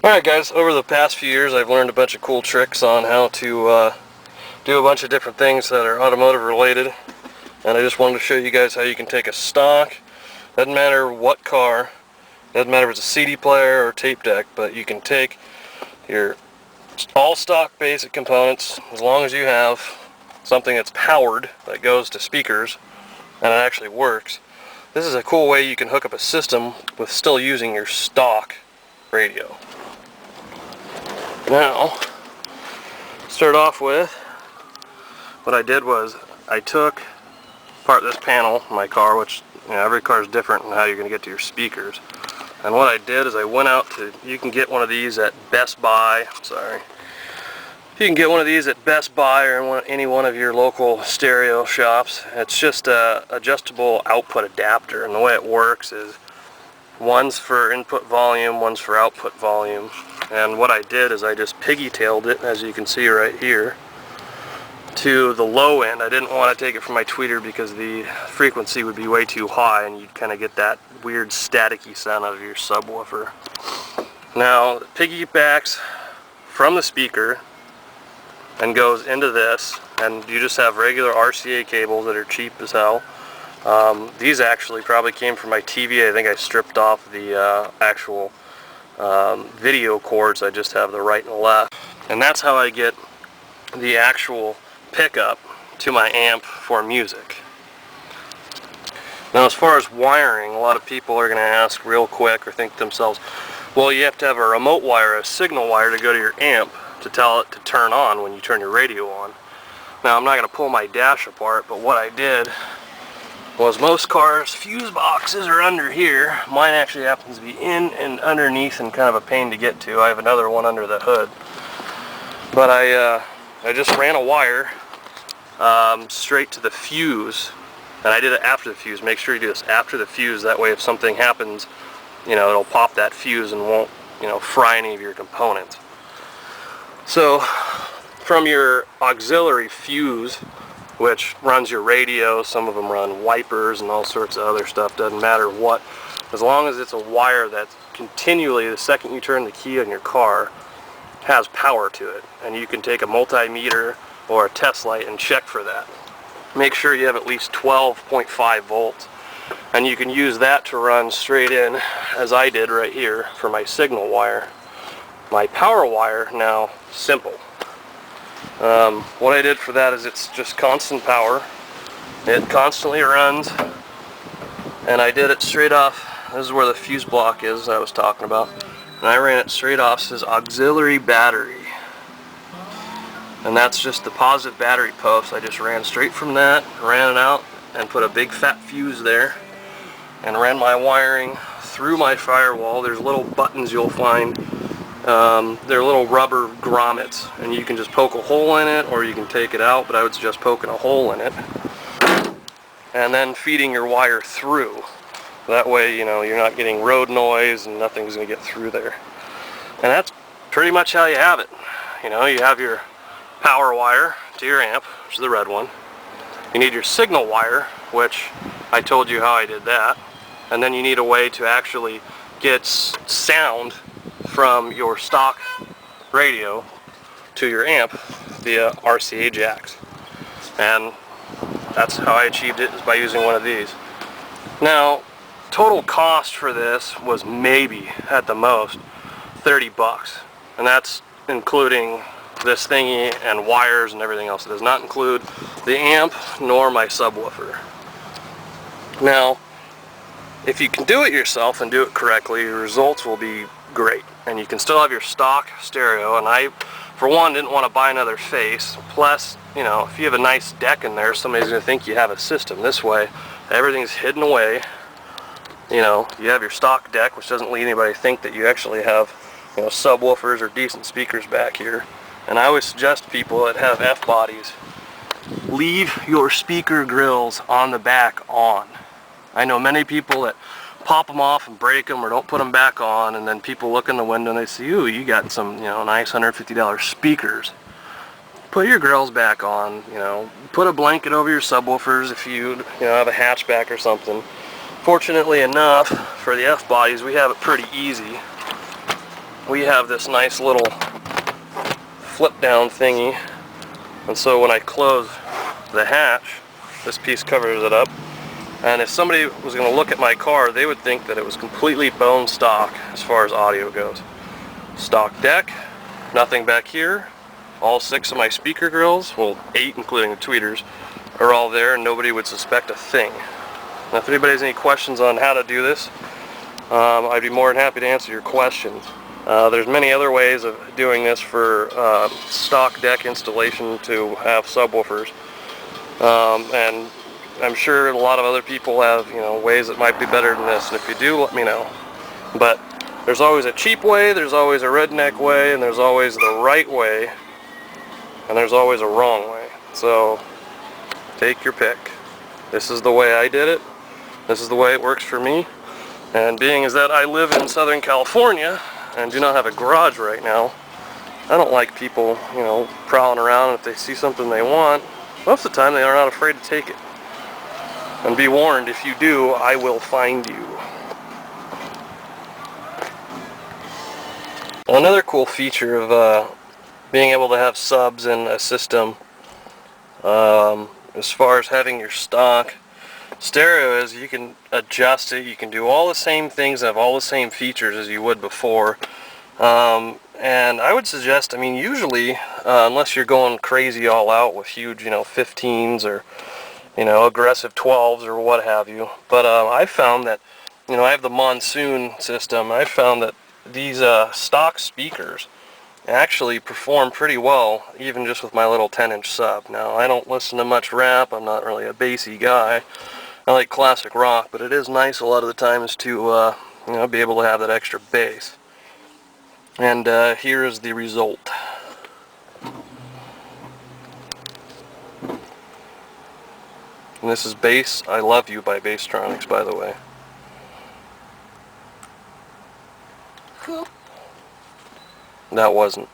Alright guys, over the past few years I've learned a bunch of cool tricks on how to do a bunch of different things that are automotive related, and I just wanted to show you guys how you can take a stock, doesn't matter what car, doesn't matter if it's a CD player or tape deck, but you can take your all stock basic components, as long as you have something that's powered that goes to speakers and it actually works. This is a cool way you can hook up a system with still using your stock radio. Now, start off with, what I did was I took apart this panel in my car, which every car is different in how you're going to get to your speakers. And what I did is I went out to, you can get one of these at Best Buy, you can get one of these at Best Buy or in any one of your local stereo shops. It's just a adjustable output adapter, and the way it works is one's for input volume, one's for output volume. And what I did is I just piggy-tailed it, as you can see right here, to the low end. I didn't want to take it from my tweeter because the frequency would be way too high and you'd kind of get that weird staticky sound out of your subwoofer. Now, it piggybacks from the speaker and goes into this, and you just have regular RCA cables that are cheap as hell. These actually probably came from my TV. I think I stripped off the actual video cords. I just have the right and left, and that's how I get the actual pickup to my amp for music. Now, as far as wiring, a lot of people are going to ask real quick or think to themselves, well, you have to have a remote wire, a signal wire, to go to your amp to tell it to turn on when you turn your radio on. Now, I'm not going to pull my dash apart, but what I did was, most cars' fuse boxes are under here. Mine actually happens to be in and underneath and kind of a pain to get to. I have another one under the hood. But I just ran a wire straight to the fuse, and I did it after the fuse. Make sure you do this after the fuse, that way if something happens, it'll pop that fuse and won't, fry any of your components. So, from your auxiliary fuse, which runs your radio, some of them run wipers and all sorts of other stuff, doesn't matter what, as long as it's a wire that's continually, the second you turn the key on your car, has power to it. And you can take a multimeter or a test light and check for that. Make sure you have at least 12.5 volts, and you can use that to run straight in, as I did right here, for my signal wire. My power wire, now, simple. What I did for that is it's just constant power. It constantly runs, and I did it straight off. This is where the fuse block is I was talking about, and I ran it straight off. It says auxiliary battery, and that's just the positive battery post. I just ran straight from that, ran it out, and put a big fat fuse there, and ran my wiring through my firewall. There's little buttons you'll find. They're little rubber grommets, and you can just poke a hole in it or you can take it out, but I would suggest poking a hole in it and then feeding your wire through. That way, you're not getting road noise and nothing's going to get through there. And that's pretty much how you have it. You have your power wire to your amp, which is the red one. You need your signal wire, which I told you how I did that. And then you need a way to actually get sound from your stock radio to your amp via RCA jacks. And that's how I achieved it, is by using one of these. Now, total cost for this was maybe, at the most, 30 bucks. And that's including this thingy and wires and everything else. It does not include the amp nor my subwoofer. Now, if you can do it yourself and do it correctly, your results will be great. And you can still have your stock stereo, and I, for one, didn't want to buy another face. Plus, if you have a nice deck in there, somebody's going to think you have a system. This way, everything's hidden away. You have your stock deck, which doesn't let anybody think that you actually have, subwoofers or decent speakers back here. And I always suggest to people that have F-bodies, leave your speaker grills on the back on. I know many people that pop them off and break them or don't put them back on, and then people look in the window and they see, ooh, you got some, nice $150 speakers. Put your grills back on, put a blanket over your subwoofers if you, have a hatchback or something. Fortunately enough, for the F-bodies, we have it pretty easy. we have this nice little flip down thingy, and so when I close the hatch, this piece covers it up, and if somebody was going to look at my car, they would think that it was completely bone stock as far as audio goes. Stock deck, nothing back here. All 6 of my speaker grills, well 8 including the tweeters, are all there, and nobody would suspect a thing. Now if anybody has any questions on how to do this, I'd be more than happy to answer your questions. There's many other ways of doing this for stock deck installation to have subwoofers, and I'm sure a lot of other people have, you know, ways that might be better than this, and if you do, let me know. But there's always a cheap way, there's always a redneck way, and there's always the right way, and there's always a wrong way. So take your pick. This is the way I did it. This is the way it works for me. And being as that I live in Southern California and do not have a garage right now, I don't like people, you know, prowling around. If they see something they want, most of the time they are not afraid to take it. And be warned, if you do, I will find you. Another cool feature of being able to have subs in a system, as far as having your stock stereo, is you can adjust it, you can do all the same things and have all the same features as you would before. And I would suggest, I mean, usually, unless you're going crazy all out with huge, you know, 15s or, you know, aggressive 12s or what have you, but I found that, you know, I have the Monsoon system. I found that these stock speakers actually perform pretty well, even just with my little 10-inch sub. Now, I don't listen to much rap. I'm not really a bassy guy. I like classic rock, but it is nice a lot of the times to you know, be able to have that extra bass. And here is the result. And this is Bass I Love You by Basstronics, by the way. That wasn't.